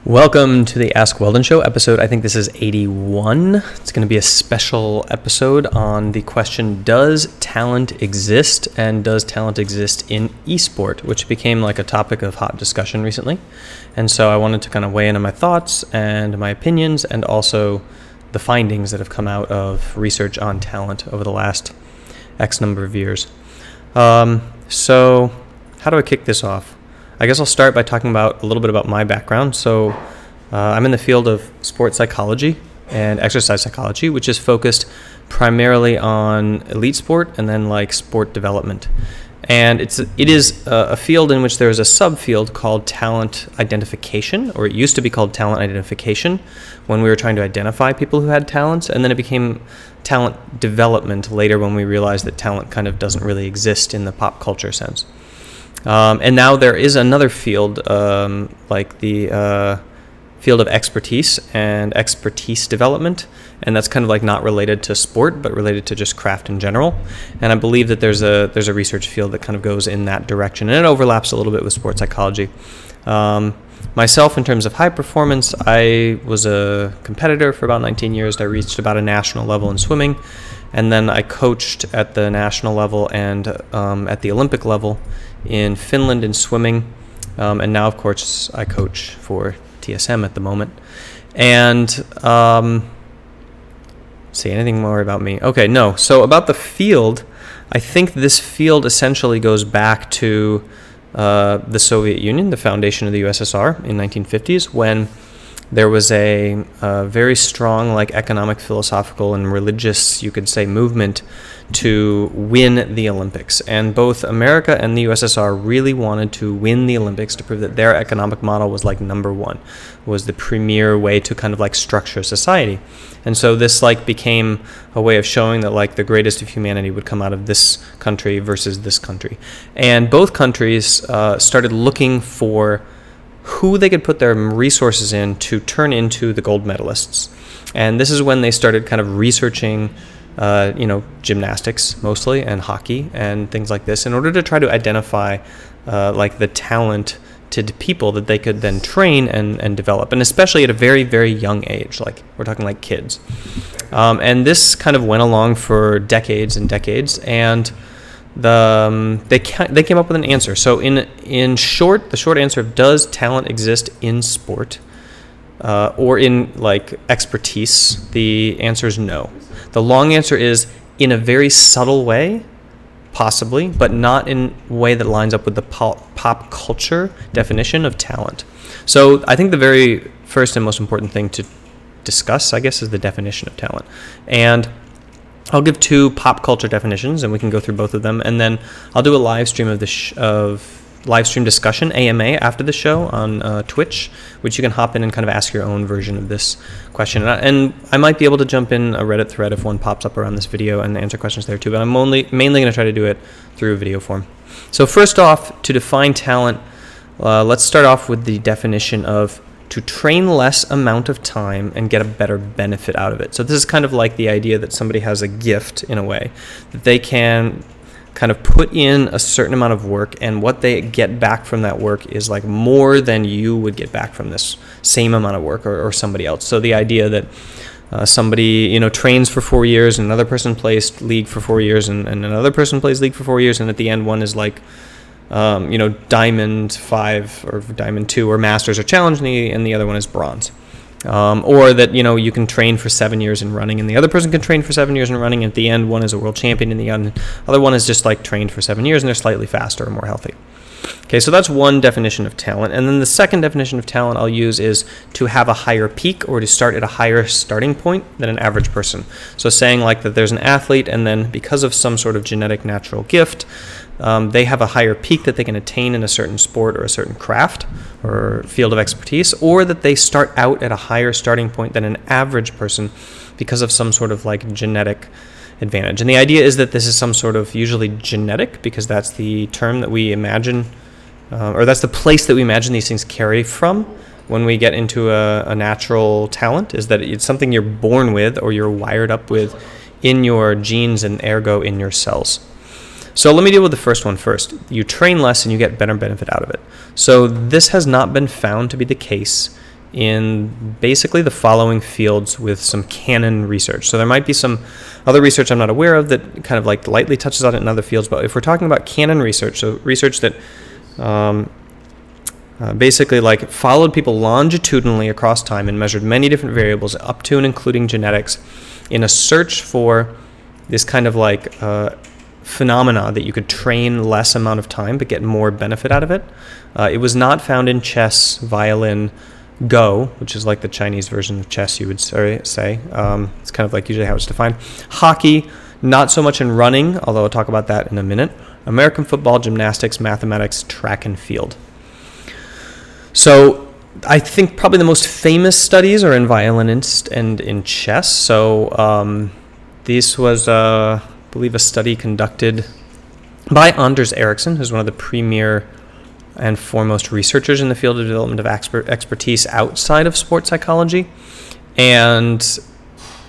Welcome to the Ask Weldon Show episode. I think this is 81. It's going to be a special episode on the question, does talent exist, and does talent exist in esport, which became like a topic of hot discussion recently. And so I wanted to kind of weigh in on my thoughts and my opinions and also the findings that have come out of research on talent over the last X number of years. So how do I kick this off? I guess I'll start by talking about a little bit about my background. So I'm in the field of sports psychology and exercise psychology, which is focused primarily on elite sport and then like sport development. And it is a field in which there is a subfield called talent identification, or it used to be called talent identification when we were trying to identify people who had talents, and then it became talent development later when we realized that talent kind of doesn't really exist in the pop culture sense. And now there is another field, like the field of expertise and expertise development, and that's kind of like not related to sport, but related to just craft in general. And I believe that there's a research field that kind of goes in that direction, and it overlaps a little bit with sports psychology. Myself, in terms of high performance, I was a competitor for about 19 years. I reached about a national level in swimming, and then I coached at the national level and at the Olympic level in Finland in swimming, and now of course I coach for TSM at the moment. And see, anything more about me? Okay, no. So about the field, I think this field essentially goes back to the Soviet Union, the foundation of the USSR in 1950s, when there was a very strong like economic, philosophical, and religious, you could say, movement to win the Olympics. And both America and the USSR really wanted to win the Olympics to prove that their economic model was like number one, was the premier way to kind of like structure society. And so this like became a way of showing that like the greatest of humanity would come out of this country versus this country. And both countries started looking for who they could put their resources in to turn into the gold medalists. And this is when they started kind of researching gymnastics mostly and hockey and things like this in order to try to identify like the talented people that they could then train and develop, and especially at a very, very young age, like we're talking like kids. And this kind of went along for decades and decades, and they came up with an answer. So in short, the short answer of does talent exist in sport or in like expertise, the answer is no. The long answer is in a very subtle way, possibly, but not in a way that lines up with the pop culture definition of talent. So I think the very first and most important thing to discuss, I guess, is the definition of talent. And I'll give two pop culture definitions, and we can go through both of them, and then I'll do a live stream of live stream discussion, AMA, after the show on Twitch, which you can hop in and kind of ask your own version of this question. And I might be able to jump in a Reddit thread if one pops up around this video and answer questions there too, but I'm mainly going to try to do it through video form. So first off, to define talent, let's start off with the definition of to train less amount of time and get a better benefit out of it. So this is kind of like the idea that somebody has a gift in a way, that they can kind of put in a certain amount of work, and what they get back from that work is like more than you would get back from this same amount of work or somebody else. So the idea that somebody trains for 4 years, and another person plays league for 4 years, and another person plays league for 4 years, and at the end one is like Diamond 5 or Diamond 2 or Masters or Challenge, and the other one is Bronze. Or that, you can train for 7 years in running, and the other person can train for 7 years in running, and at the end one is a world champion, and the other one is just like trained for 7 years, and they're slightly faster or more healthy. Okay, so that's one definition of talent. And then the second definition of talent I'll use is to have a higher peak, or to start at a higher starting point than an average person. So saying like that there's an athlete, and then because of some sort of genetic natural gift, they have a higher peak that they can attain in a certain sport or a certain craft or field of expertise, or that they start out at a higher starting point than an average person because of some sort of like genetic advantage. And the idea is that this is some sort of usually genetic, because that's the term that we imagine, or that's the place that we imagine these things carry from when we get into a natural talent, is that it's something you're born with or you're wired up with in your genes and ergo in your cells. So let me deal with the first one first. You train less and you get better benefit out of it. So this has not been found to be the case in basically the following fields with some canon research. So there might be some other research I'm not aware of that kind of like lightly touches on it in other fields, but if we're talking about canon research, so research that basically like followed people longitudinally across time and measured many different variables up to and including genetics in a search for this kind of like phenomena that you could train less amount of time but get more benefit out of it. It was not found in chess, violin, Go, which is like the Chinese version of chess, you would say. It's kind of like usually how it's defined. Hockey, not so much in running, although I'll talk about that in a minute. American football, gymnastics, mathematics, track and field. So I think probably the most famous studies are in violin and in chess. So this was, I believe, a study conducted by Anders Ericsson, who's one of the premier and foremost researchers in the field of development of expertise outside of sports psychology. And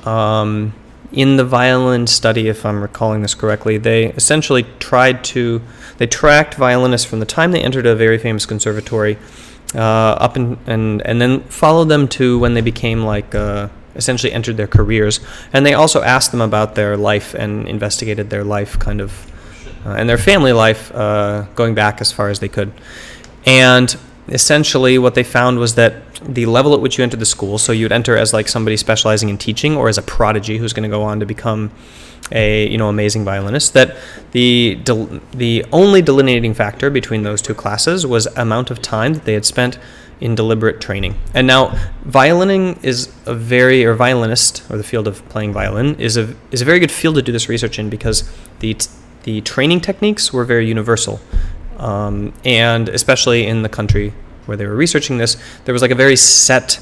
in the violin study, if I'm recalling this correctly, they essentially they tracked violinists from the time they entered a very famous conservatory up and then followed them to when they became like essentially entered their careers. And they also asked them about their life and investigated their life kind of and their family life going back as far as they could. And essentially what they found was that the level at which you entered the school, so you'd enter as like somebody specializing in teaching or as a prodigy who's going to go on to become a amazing violinist, that the only delineating factor between those two classes was amount of time that they had spent in deliberate training. And now violinist, or the field of playing violin, is a very good field to do this research in because the training techniques were very universal, and especially in the country where they were researching this, there was like a very set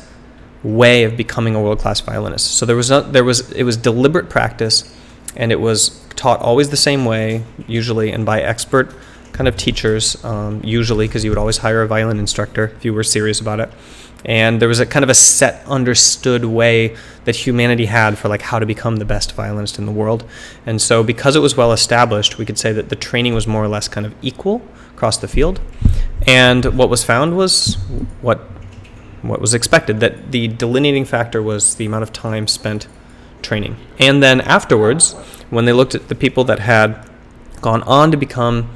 way of becoming a world-class violinist. So it was deliberate practice, and it was taught always the same way, usually, and by expert kind of teachers, usually, because you would always hire a violin instructor if you were serious about it. And there was a kind of a set, understood way that humanity had for like how to become the best violinist in the world. And so because it was well established, we could say that the training was more or less kind of equal across the field. And what was found was what was expected, that the delineating factor was the amount of time spent training. And then afterwards, when they looked at the people that had gone on to become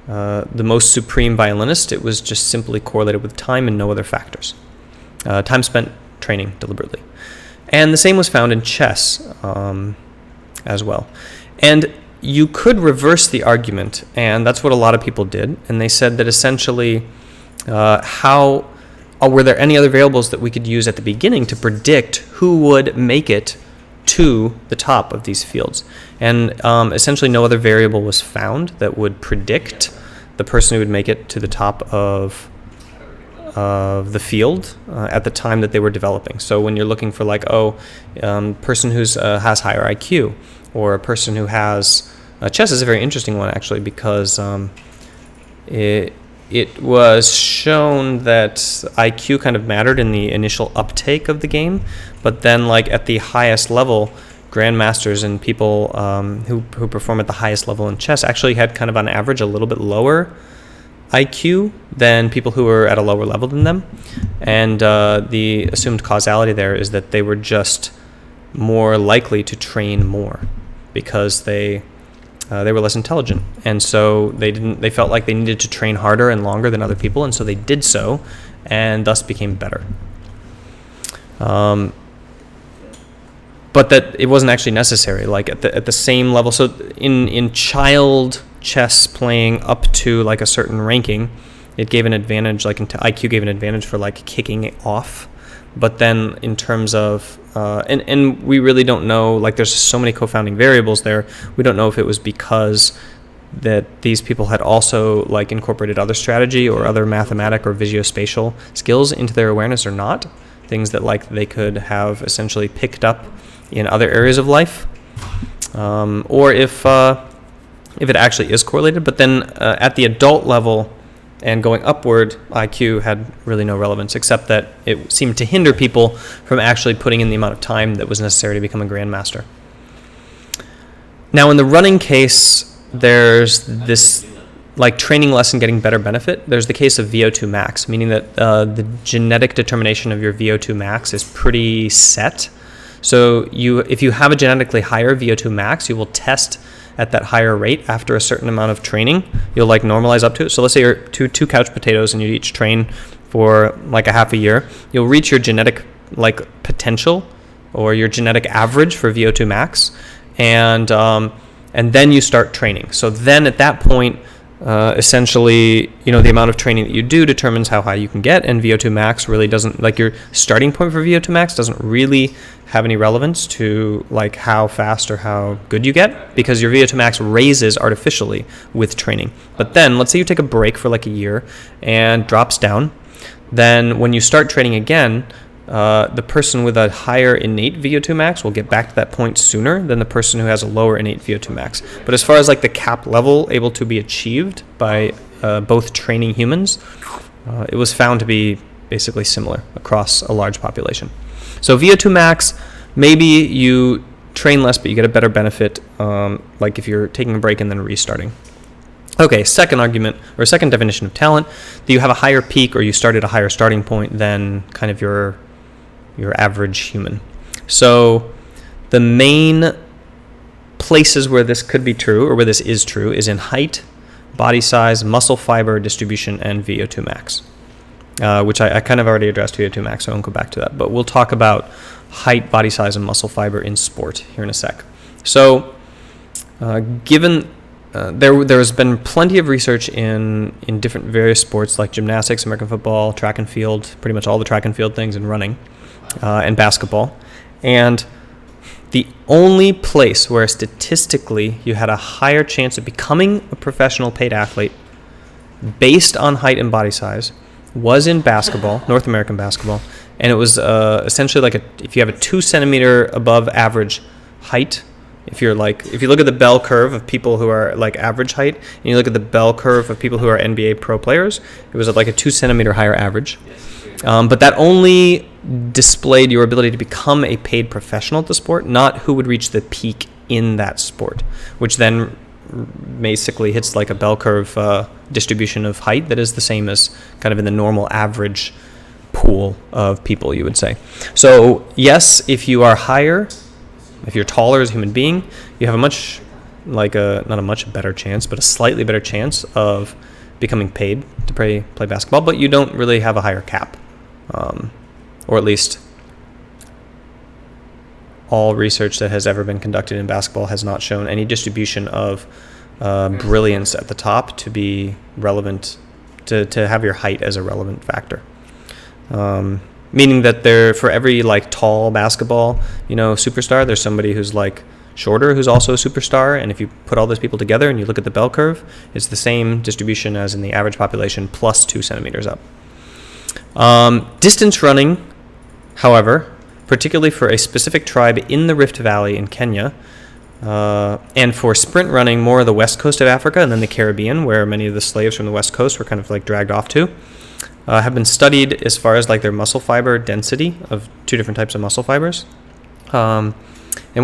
the most supreme violinist, it was just simply correlated with time and no other factors. Time spent training deliberately. And the same was found in chess as well. And you could reverse the argument, and that's what a lot of people did. And they said that essentially, were there any other variables that we could use at the beginning to predict who would make it to the top of these fields? And essentially no other variable was found that would predict the person who would make it to the top of the field at the time that they were developing. So when you're looking for like, person who has higher IQ, or a person who has chess is a very interesting one actually, because it was shown that IQ kind of mattered in the initial uptake of the game, but then like at the highest level, grandmasters and people who perform at the highest level in chess actually had kind of on average a little bit lower IQ than people who were at a lower level than them. And the assumed causality there is that they were just more likely to train more because they were less intelligent, and so they felt like they needed to train harder and longer than other people, and so they did so and thus became better. But that it wasn't actually necessary, like at the same level. So in child chess playing up to like a certain ranking, it gave an advantage, like IQ gave an advantage for like kicking it off. But then in terms of, and we really don't know, like there's so many co-founding variables there, we don't know if it was because that these people had also like incorporated other strategy or other mathematic or visuospatial skills into their awareness or not, things that like they could have essentially picked up in other areas of life, or if it actually is correlated. But then at the adult level and going upward, IQ had really no relevance, except that it seemed to hinder people from actually putting in the amount of time that was necessary to become a grandmaster. Now, in the running case, there's this like training less and getting better benefit, there's the case of VO2 max, meaning that the genetic determination of your VO2 max is pretty set. So if you have a genetically higher VO2 max, you will test at that higher rate after a certain amount of training. You'll like normalize up to it. So let's say you're two couch potatoes and you each train for like a half a year. You'll reach your genetic like potential or your genetic average for VO2 max, and then you start training. So then at that point, essentially, the amount of training that you do determines how high you can get, and VO2 max really doesn't, like your starting point for VO2 max doesn't really have any relevance to like how fast or how good you get, because your VO2 max raises artificially with training. But then let's say you take a break for like a year and drops down. Then when you start training again, the person with a higher innate VO2 max will get back to that point sooner than the person who has a lower innate VO2 max. But as far as like the cap level able to be achieved by both training humans, it was found to be basically similar across a large population. So VO2 max, maybe you train less but you get a better benefit, like if you're taking a break and then restarting. Okay, second argument, or second definition of talent, that you have a higher peak or you start at a higher starting point than kind of your average human. So the main places where this could be true, or where this is true, is in height, body size, muscle fiber distribution, and VO2 max, which I kind of already addressed VO2 max, so I won't go back to that. But we'll talk about height, body size, and muscle fiber in sport here in a sec. So given there has been plenty of research in different various sports like gymnastics, American football, track and field, pretty much all the track and field things, and running, and basketball. And the only place where statistically you had a higher chance of becoming a professional paid athlete based on height and body size was in basketball, North American basketball. And it was essentially like if you have a 2 centimeter above average height, if you look at the bell curve of people who are like average height, and you look at the bell curve of people who are NBA pro players, it was at like a 2 centimeter higher average. But that only displayed your ability to become a paid professional at the sport, not who would reach the peak in that sport, which then basically hits like a bell curve distribution of height that is the same as kind of in the normal average pool of people, you would say. So yes, if you are higher, if you're taller as a human being, you have not a much better chance, but a slightly better chance of becoming paid to play basketball, but you don't really have a higher cap. Or at least all research that has ever been conducted in basketball has not shown any distribution of brilliance at the top to be relevant, to have your height as a relevant factor. Meaning that for every like tall basketball, superstar, there's somebody who's like shorter who's also a superstar. And if you put all those people together and you look at the bell curve, it's the same distribution as in the average population plus 2 centimeters up. Distance running, however, particularly for a specific tribe in the Rift Valley in Kenya, and for sprint running, more of the west coast of Africa and then the Caribbean, where many of the slaves from the west coast were kind of like dragged off to, have been studied as far as like their muscle fiber density of 2 different types of muscle fibers. And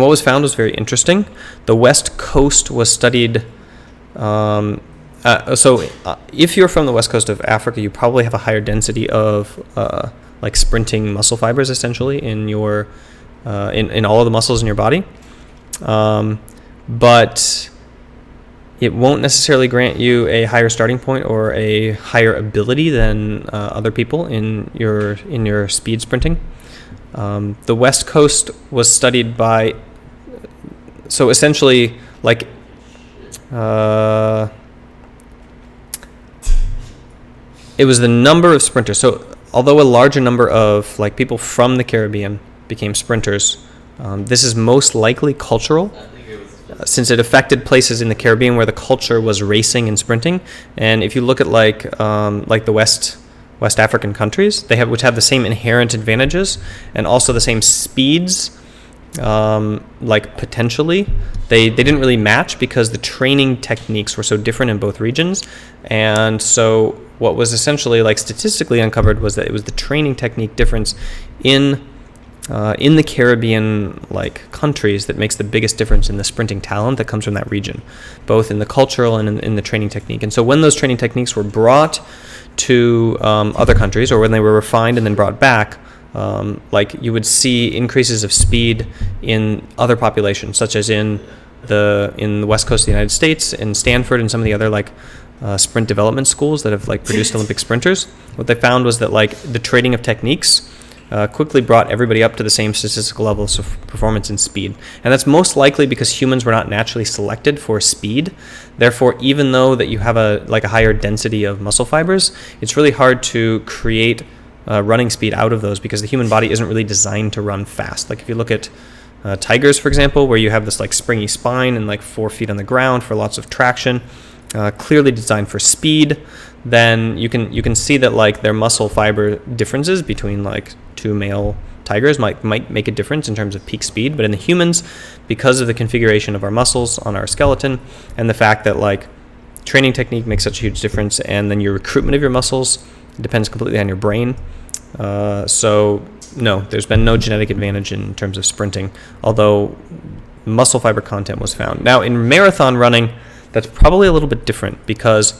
what was found was very interesting. The west coast was studied. So if you're from the west coast of Africa, you probably have a higher density of like sprinting muscle fibers essentially in your in all of the muscles in your body. But it won't necessarily grant you a higher starting point or a higher ability than other people in your speed sprinting. The West Coast was studied by, so essentially like it was the number of sprinters. So although a larger number of like people from the Caribbean became sprinters, this is most likely cultural, since it affected places in the Caribbean where the culture was racing and sprinting. And if you look at like the West African countries, which have the same inherent advantages and also the same speeds, like potentially, they didn't really match because the training techniques were so different in both regions. And so what was essentially like statistically uncovered was that it was the training technique difference in in the Caribbean countries that makes the biggest difference in the sprinting talent that comes from that region, both in the cultural and in the training technique. And so when those training techniques were brought to other countries, or when they were refined and then brought back, you would see increases of speed in other populations, such as in the west coast of the United States, in Stanford and some of the other sprint development schools that have produced Olympic sprinters. What they found was that the trading of techniques quickly brought everybody up to the same statistical levels of performance and speed. And that's most likely because humans were not naturally selected for speed. Therefore, even though that you have a higher density of muscle fibers, it's really hard to create running speed out of those because the human body isn't really designed to run fast. If you look at tigers, for example, where you have this springy spine and 4 feet on the ground for lots of traction, clearly designed for speed, then you can see that their muscle fiber differences between two male tigers might make a difference in terms of peak speed. But in the humans, because of the configuration of our muscles on our skeleton and the fact that training technique makes such a huge difference, and then your recruitment of your muscles depends completely on your brain. So no, there's been no genetic advantage in terms of sprinting, although muscle fiber content was found. Now in marathon running, that's probably a little bit different because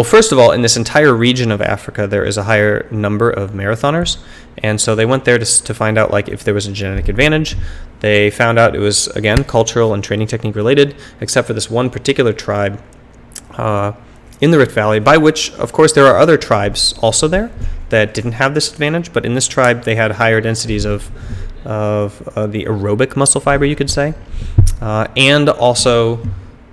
first of all, in this entire region of Africa, there is a higher number of marathoners. And so they went there to find out if there was a genetic advantage. They found out it was, again, cultural and training technique related, except for this one particular tribe in the Rift Valley, by which, of course, there are other tribes also there that didn't have this advantage. But in this tribe, they had higher densities of the aerobic muscle fiber, you could say, and also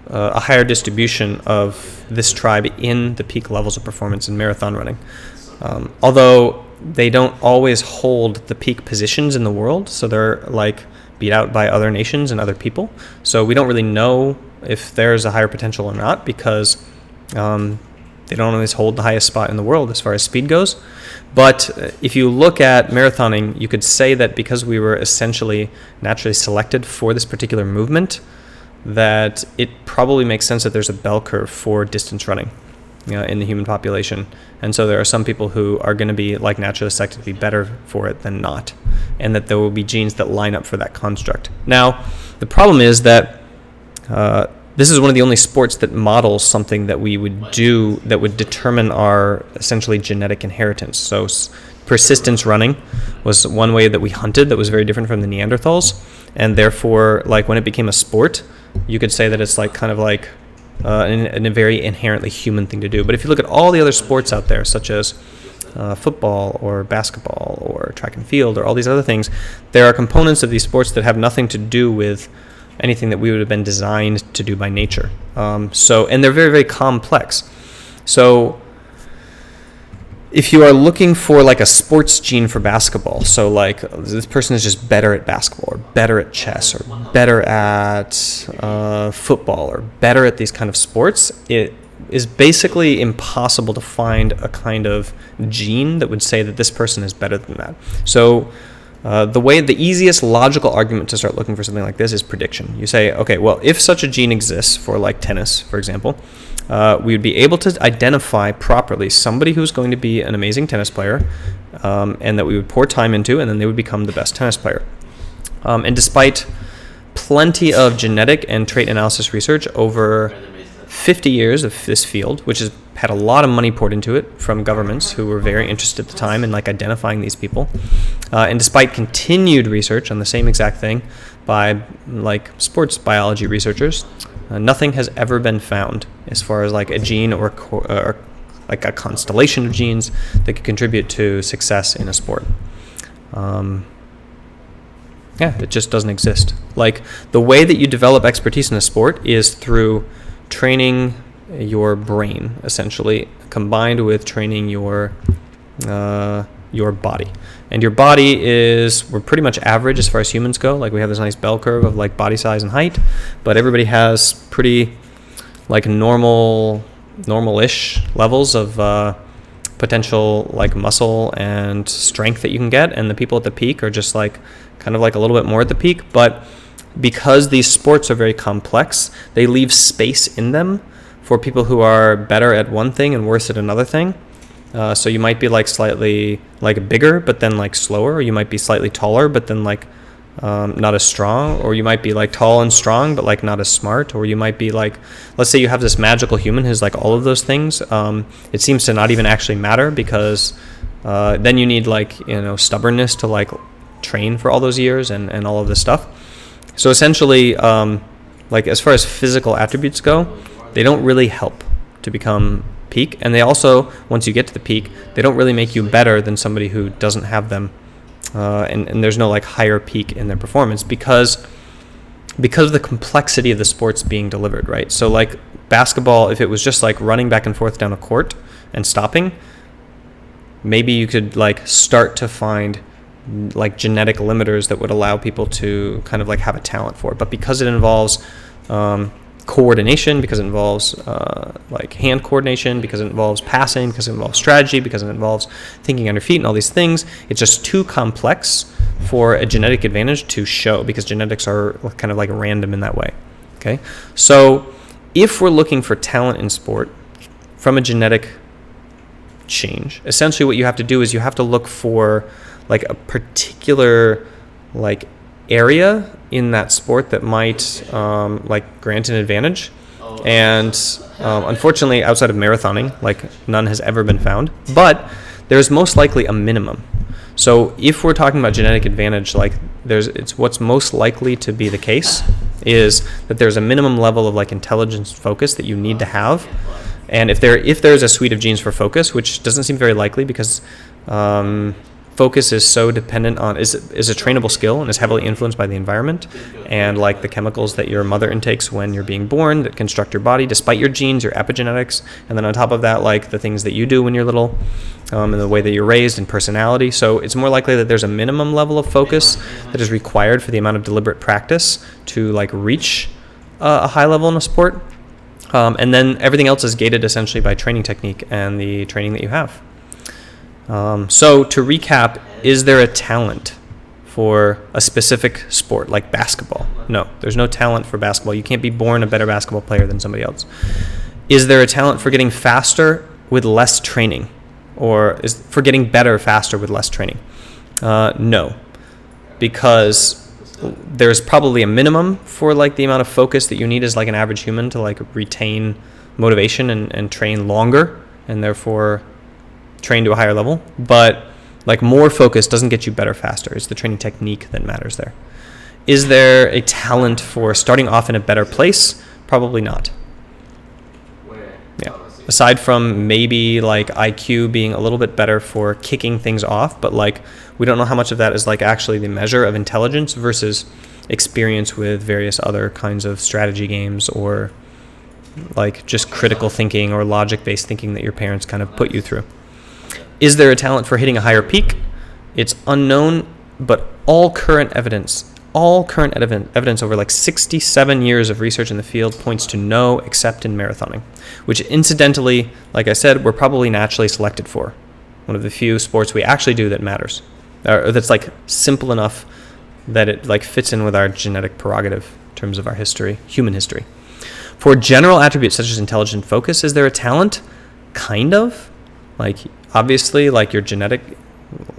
a higher distribution of this tribe in the peak levels of performance in marathon running. Although they don't always hold the peak positions in the world, so they're beat out by other nations and other people. So we don't really know if there's a higher potential or not because they don't always hold the highest spot in the world as far as speed goes. But if you look at marathoning, you could say that because we were essentially naturally selected for this particular movement, that it probably makes sense that there's a bell curve for distance running in the human population. And so there are some people who are going to be naturally selected to be better for it than not, and that there will be genes that line up for that construct. Now, the problem is that this is one of the only sports that models something that we would do that would determine our essentially genetic inheritance. So persistence running was one way that we hunted that was very different from the Neanderthals, and therefore when it became a sport, you could say that it's a very inherently human thing to do. But if you look at all the other sports out there, such as football or basketball or track and field or all these other things, there are components of these sports that have nothing to do with anything that we would have been designed to do by nature. And they're very, very complex. So if you are looking for a sports gene for basketball, so this person is just better at basketball or better at chess or better at football or better at these kind of sports, it is basically impossible to find a kind of gene that would say that this person is better than that. So the easiest logical argument to start looking for something like this is prediction. You say, okay, well, if such a gene exists for tennis, for example, we would be able to identify properly somebody who's going to be an amazing tennis player, and that we would pour time into, and then they would become the best tennis player. And despite plenty of genetic and trait analysis research over 50 years of this field, which has had a lot of money poured into it from governments who were very interested at the time in identifying these people, and despite continued research on the same exact thing by sports biology researchers, nothing has ever been found as far as a gene or a constellation of genes that could contribute to success in a sport. It just doesn't exist. The way that you develop expertise in a sport is through training your brain, essentially, combined with training your body. And your body we're pretty much average as far as humans go. We have this nice bell curve of body size and height, but everybody has pretty normal-ish levels of potential muscle and strength that you can get, and the people at the peak are just kind of a little bit more at the peak. But because these sports are very complex, they leave space in them for people who are better at one thing and worse at another thing. So you might be like slightly like bigger, but then like slower, or you might be slightly taller, but then like not as strong, or you might be like tall and strong, but like not as smart, or you might be like, let's say you have this magical human who's like all of those things. It seems to not even actually matter, because then you need like, stubbornness to like train for all those years and all of this stuff. So essentially, like as far as physical attributes go, they don't really help to become peak, and they also, once you get to the peak, they don't really make you better than somebody who doesn't have them, and there's no like higher peak in their performance because of the complexity of the sports being delivered, right? So like basketball, if it was just like running back and forth down a court and stopping, maybe you could like start to find like genetic limiters that would allow people to kind of like have a talent for it. But because it involves coordination, because it involves like hand coordination, because it involves passing, because it involves strategy, because it involves thinking on your feet and all these things, it's just too complex for a genetic advantage to show, because genetics are kind of like random in that way. Okay, so if we're looking for talent in sport from a genetic change, essentially what you have to do is you have to look for like a particular like area in that sport that might like grant an advantage, and unfortunately outside of marathoning, like none has ever been found, but there's most likely a minimum. So if we're talking about genetic advantage, like it's what's most likely to be the case is that there's a minimum level of like intelligence focus that you need to have. And if there's a suite of genes for focus, which doesn't seem very likely, because focus is so dependent on is a trainable skill and is heavily influenced by the environment and like the chemicals that your mother intakes when you're being born that construct your body, despite your genes, your epigenetics, and then on top of that, like the things that you do when you're little, and the way that you're raised and personality. So it's more likely that there's a minimum level of focus that is required for the amount of deliberate practice to like reach a high level in a sport, and then everything else is gated essentially by training technique and the training that you have. So to recap, is there a talent for a specific sport like basketball? No, there's no talent for basketball. You can't be born a better basketball player than somebody else. Is there a talent for getting faster with less training, or is for getting better faster with less training? No, because there's probably a minimum for like the amount of focus that you need as like an average human to like retain motivation and train longer, and therefore train to a higher level. But like more focus doesn't get you better faster. It's the training technique that matters there. Is there a talent for starting off in a better place? Probably not. Yeah. Aside from maybe like IQ being a little bit better for kicking things off, but like we don't know how much of that is like actually the measure of intelligence versus experience with various other kinds of strategy games, or like just critical thinking or logic-based thinking that your parents kind of put you through. Is there a talent for hitting a higher peak? It's unknown, but all current evidence over like 67 years of research in the field points to no, except in marathoning, which incidentally, like I said, we're probably naturally selected for. One of the few sports we actually do that matters, or that's like simple enough that it like fits in with our genetic prerogative in terms of our history, human history. For general attributes such as intelligence and focus, is there a talent? Kind of. Like obviously, like your genetic,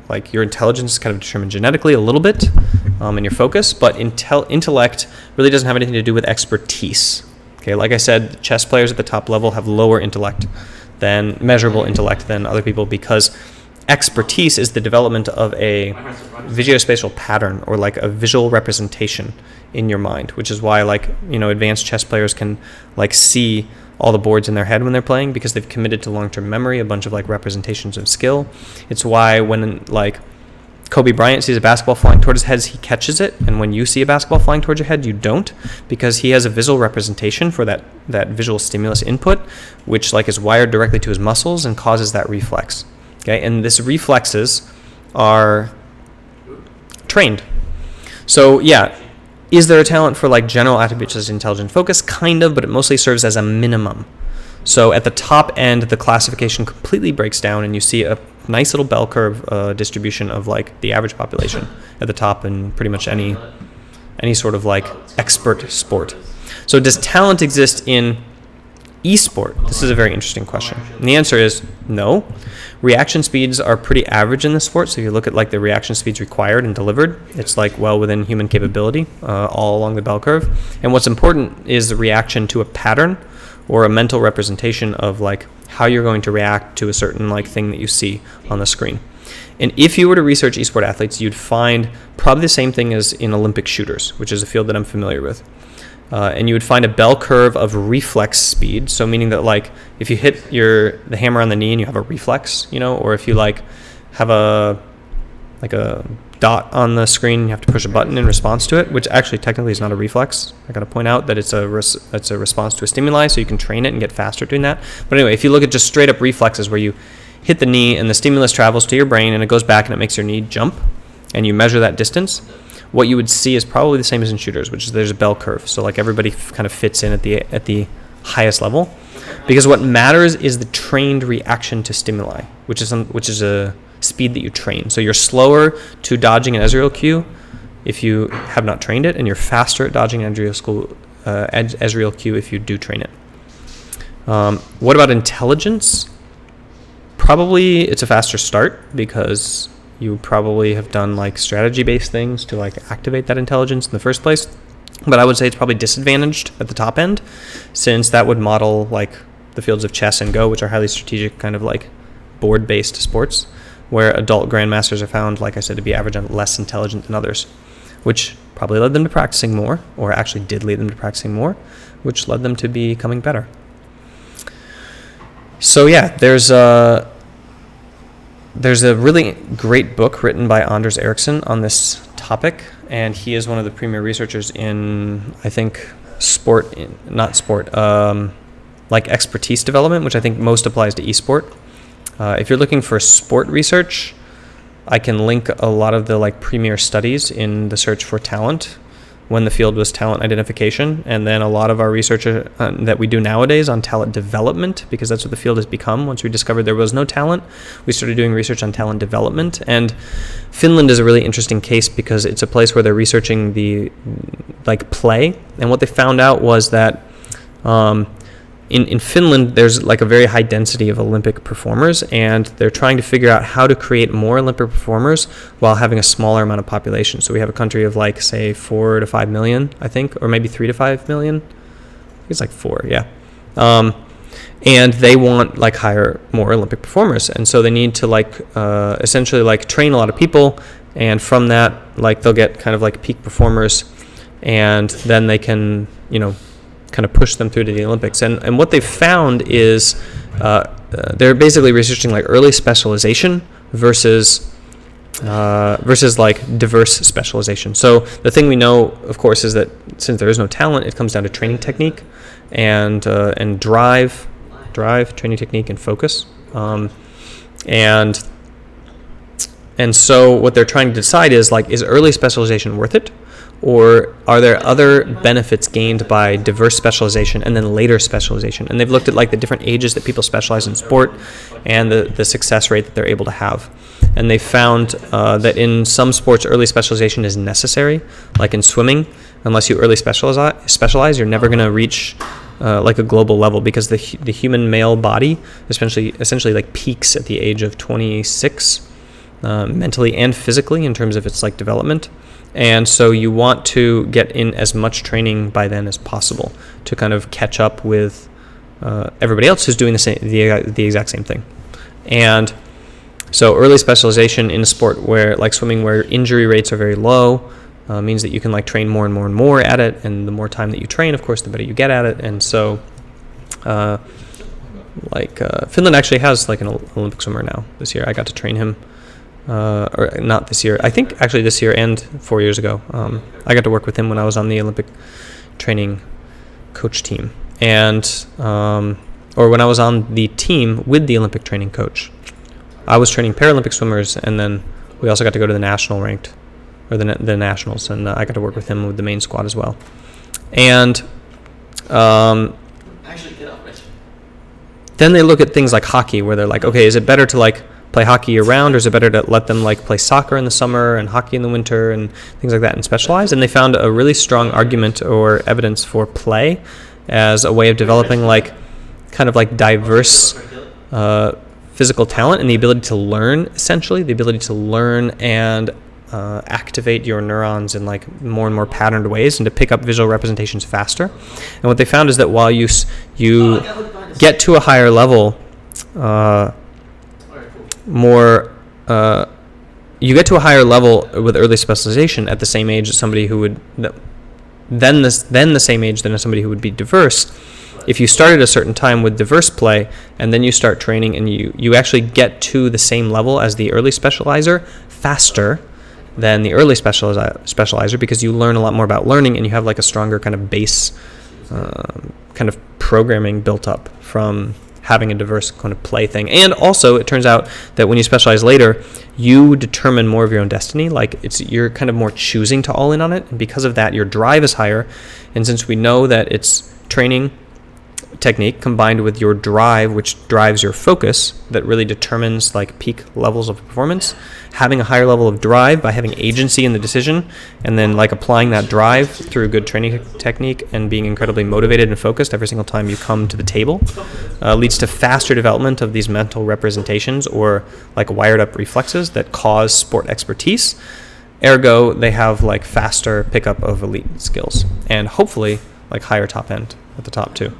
like your intelligence is kind of determined genetically a little bit, and your focus, but intellect really doesn't have anything to do with expertise. Okay, like I said, chess players at the top level have lower intellect than measurable intellect than other people, because expertise is the development of a visuospatial pattern, or like a visual representation in your mind, which is why like, advanced chess players can like see all the boards in their head when they're playing, because they've committed to long-term memory a bunch of like representations of skill. It's why when like Kobe Bryant sees a basketball flying towards his head, he catches it, and when you see a basketball flying towards your head, you don't, because he has a visual representation for that visual stimulus input, which like is wired directly to his muscles and causes that reflex. Okay, and these reflexes are trained. So yeah, is there a talent for like general attributes as intelligent focus? Kind of, but it mostly serves as a minimum. So at the top end, the classification completely breaks down, and you see a nice little bell curve distribution of like the average population at the top in pretty much any sort of like expert sport. So does talent exist in esport? This is a very interesting question. And the answer is No. Reaction speeds are pretty average in this sport. So if you look at like the reaction speeds required and delivered, it's like well within human capability, all along the bell curve. And what's important is the reaction to a pattern or a mental representation of like how you're going to react to a certain like thing that you see on the screen. And if you were to research esport athletes, you'd find probably the same thing as in Olympic shooters, which is a field that I'm familiar with. And you would find a bell curve of reflex speed. So meaning that like if you hit the hammer on the knee and you have a reflex, or if you like have a dot on the screen, you have to push a button in response to it, which actually technically is not a reflex. I got to point out that it's a response to a stimuli, so you can train it and get faster doing that. But anyway, if you look at just straight up reflexes where you hit the knee and the stimulus travels to your brain and it goes back and it makes your knee jump, and you measure that distance, what you would see is probably the same as in shooters, which is there's a bell curve. So like everybody kind of fits in at the highest level, because what matters is the trained reaction to stimuli, which is a speed that you train. So you're slower to dodging an Ezreal Q if you have not trained it, and you're faster at dodging an Ezreal Q if you do train it. What about intelligence? Probably it's a faster start because you probably have done like strategy-based things to like activate that intelligence in the first place. But I would say it's probably disadvantaged at the top end, since that would model like the fields of chess and Go, which are highly strategic kind of like board-based sports, where adult grandmasters are found, like I said, to be average and less intelligent than others, which probably led them to practicing more, or actually did lead them to practicing more, which led them to becoming better. So yeah, there's a really great book written by Anders Ericsson on this topic, and he is one of the premier researchers in, I think, like expertise development, which I think most applies to esport. If you're looking for sport research, I can link a lot of the like premier studies in the search for talent when the field was talent identification, and then a lot of our research that we do nowadays on talent development, because that's what the field has become. Once we discovered there was no talent, we started doing research on talent development. And Finland is a really interesting case because it's a place where they're researching the like play, and what they found out was that in Finland, there's like a very high density of Olympic performers, and they're trying to figure out how to create more Olympic performers while having a smaller amount of population. So we have a country of like, say, 4 to 5 million, I think, or maybe 3 to 5 million. I think it's like 4, yeah. And they want like more Olympic performers, and so they need to like essentially like train a lot of people, and from that like they'll get kind of like peak performers, and then they can kind of push them through to the Olympics. And what they've found is they're basically researching like early specialization versus like diverse specialization. So the thing we know, of course, is that since there is no talent, it comes down to training technique and drive, training technique, and focus. And so what they're trying to decide is like, is early specialization worth it? Or are there other benefits gained by diverse specialization and then later specialization? And they've looked at like the different ages that people specialize in sport and the success rate that they're able to have. And they found that in some sports, early specialization is necessary. Like in swimming, unless you early specialize, you're never going to reach like a global level, because the human male body essentially like peaks at the age of 26 mentally and physically in terms of its like development. And so you want to get in as much training by then as possible to kind of catch up with everybody else who's doing the exact same thing. And so early specialization in a sport where like swimming, where injury rates are very low, means that you can like train more and more and more at it, and the more time that you train, of course, the better you get at it. And so Finland actually has like an Olympic swimmer now this year. I got to train him. Or not this year. I think actually this year and 4 years ago. I got to work with him when I was on the Olympic training coach team, and or when I was on the team with the Olympic training coach. I was training Paralympic swimmers, and then we also got to go to the national ranked, or the nationals, and I got to work with him with the main squad as well. And then they look at things like hockey, where they're like, okay, is it better to like play hockey year round, or is it better to let them like play soccer in the summer and hockey in the winter and things like that and specialize? And they found a really strong argument or evidence for play as a way of developing like kind of like diverse physical talent and the ability to learn, essentially, the ability to learn and activate your neurons in like more and more patterned ways and to pick up visual representations faster. And what they found is that while you get to a higher level, you get to a higher level with early specialization at the same age as somebody who would then the same age than somebody who would be diverse. If you start at a certain time with diverse play and then you start training and you actually get to the same level as the early specializer faster than the early specializer, because you learn a lot more about learning and you have like a stronger kind of base kind of programming built up from having a diverse kind of play thing. And also it turns out that when you specialize later, you determine more of your own destiny. Like you're kind of more choosing to all in on it, and because of that your drive is higher. And since we know that it's training technique combined with your drive, which drives your focus, that really determines like peak levels of performance, having a higher level of drive by having agency in the decision and then like applying that drive through good training technique and being incredibly motivated and focused every single time you come to the table leads to faster development of these mental representations or like wired up reflexes that cause sport expertise. Ergo, they have like faster pickup of elite skills and hopefully like higher top end at the top too.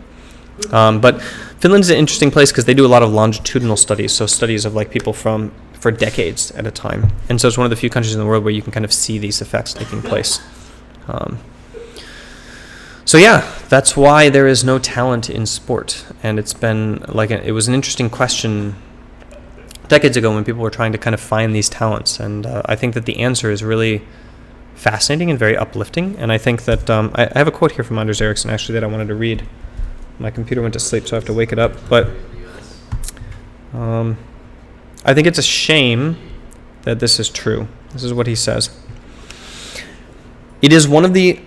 But Finland's an interesting place because they do a lot of longitudinal studies, so studies of like people for decades at a time, and so it's one of the few countries in the world where you can kind of see these effects taking place. So yeah, that's why there is no talent in sport, and it's been like it was an interesting question decades ago when people were trying to kind of find these talents, and I think that the answer is really fascinating and very uplifting. And I think that I have a quote here from Anders Ericsson actually that I wanted to read. My computer went to sleep, so I have to wake it up. But I think it's a shame that this is true. This is what he says. It is one of the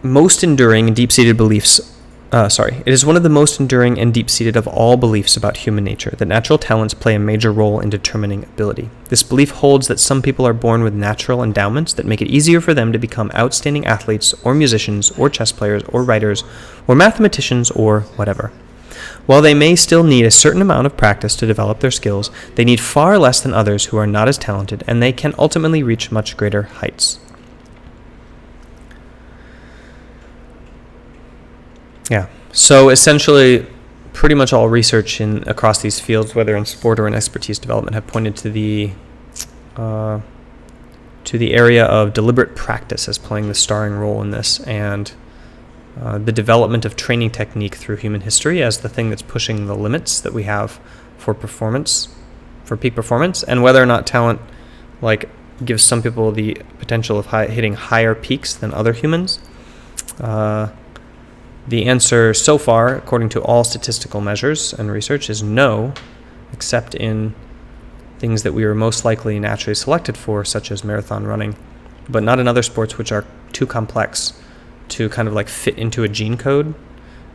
most enduring and deep-seated beliefs. It is one of the most enduring and deep-seated of all beliefs about human nature that natural talents play a major role in determining ability. This belief holds that some people are born with natural endowments that make it easier for them to become outstanding athletes or musicians or chess players or writers or mathematicians or whatever. While they may still need a certain amount of practice to develop their skills, they need far less than others who are not as talented, and they can ultimately reach much greater heights. Yeah, so essentially pretty much all research across these fields, whether in sport or in expertise development, have pointed to the area of deliberate practice as playing the starring role in this, and the development of training technique through human history as the thing that's pushing the limits that we have for performance, for peak performance, and whether or not talent like gives some people the potential of hitting higher peaks than other humans. The answer so far, according to all statistical measures and research, is no, except in things that we are most likely naturally selected for, such as marathon running, but not in other sports which are too complex to kind of like fit into a gene code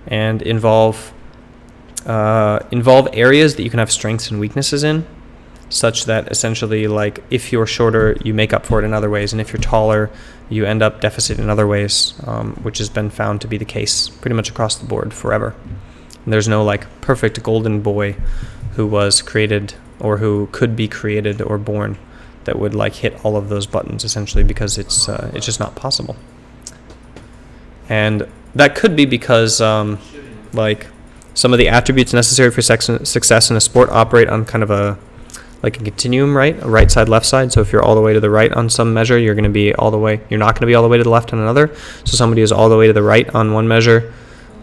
and involve areas that you can have strengths and weaknesses in, such that essentially like if you're shorter, you make up for it in other ways, and if you're taller, you end up deficit in other ways, which has been found to be the case pretty much across the board forever. And there's no like perfect golden boy who was created or who could be created or born that would like hit all of those buttons essentially, because it's just not possible. And that could be because like some of the attributes necessary for success in a sport operate on kind of a continuum, right? A right side, left side. So if you're all the way to the right on some measure, you're not going to be all the way to the left on another. So somebody who's all the way to the right on one measure,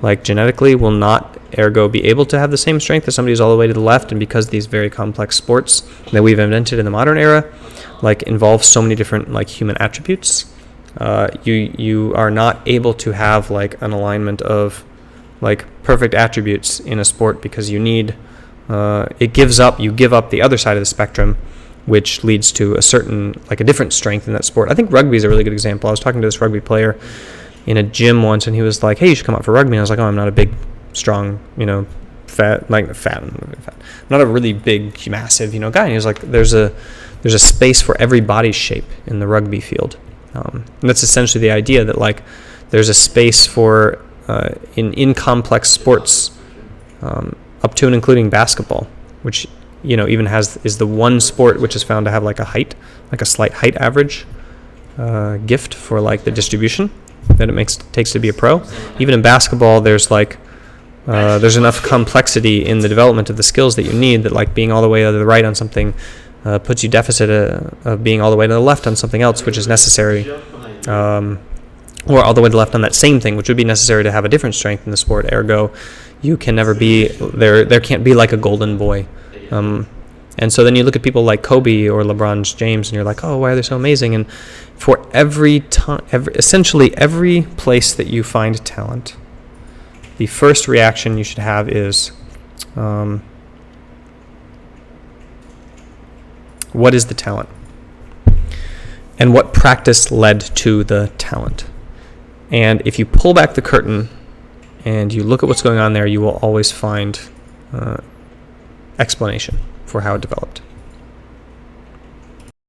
like genetically, will not ergo be able to have the same strength as somebody who's all the way to the left. And because these very complex sports that we've invented in the modern era, like involve so many different like human attributes, you are not able to have like an alignment of like perfect attributes in a sport, because you need you give up the other side of the spectrum, which leads to a different strength in that sport. I think rugby is a really good example. I was talking to this rugby player in a gym once, and he was like, "Hey, you should come out for rugby." And I was like, "Oh, I'm not a big, strong, fat, not a really big, massive, guy." And he was like, "There's a space for every body shape in the rugby field." And that's essentially the idea that like there's a space for in complex sports. Up to and including basketball, which even is the one sport which is found to have like a slight height average gift for like the distribution that it takes to be a pro. Even in basketball, there's enough complexity in the development of the skills that you need that like being all the way to the right on something puts you deficit of being all the way to the left on something else, which is necessary, or all the way to the left on that same thing, which would be necessary to have a different strength in the sport. Ergo, you can never be there can't be like a golden boy. And so then you look at people like Kobe or LeBron James, and you're like, oh, why are they so amazing? And for essentially every place that you find talent, the first reaction you should have is, what is the talent? And what practice led to the talent? And if you pull back the curtain and you look at what's going on there, you will always find explanation for how it developed.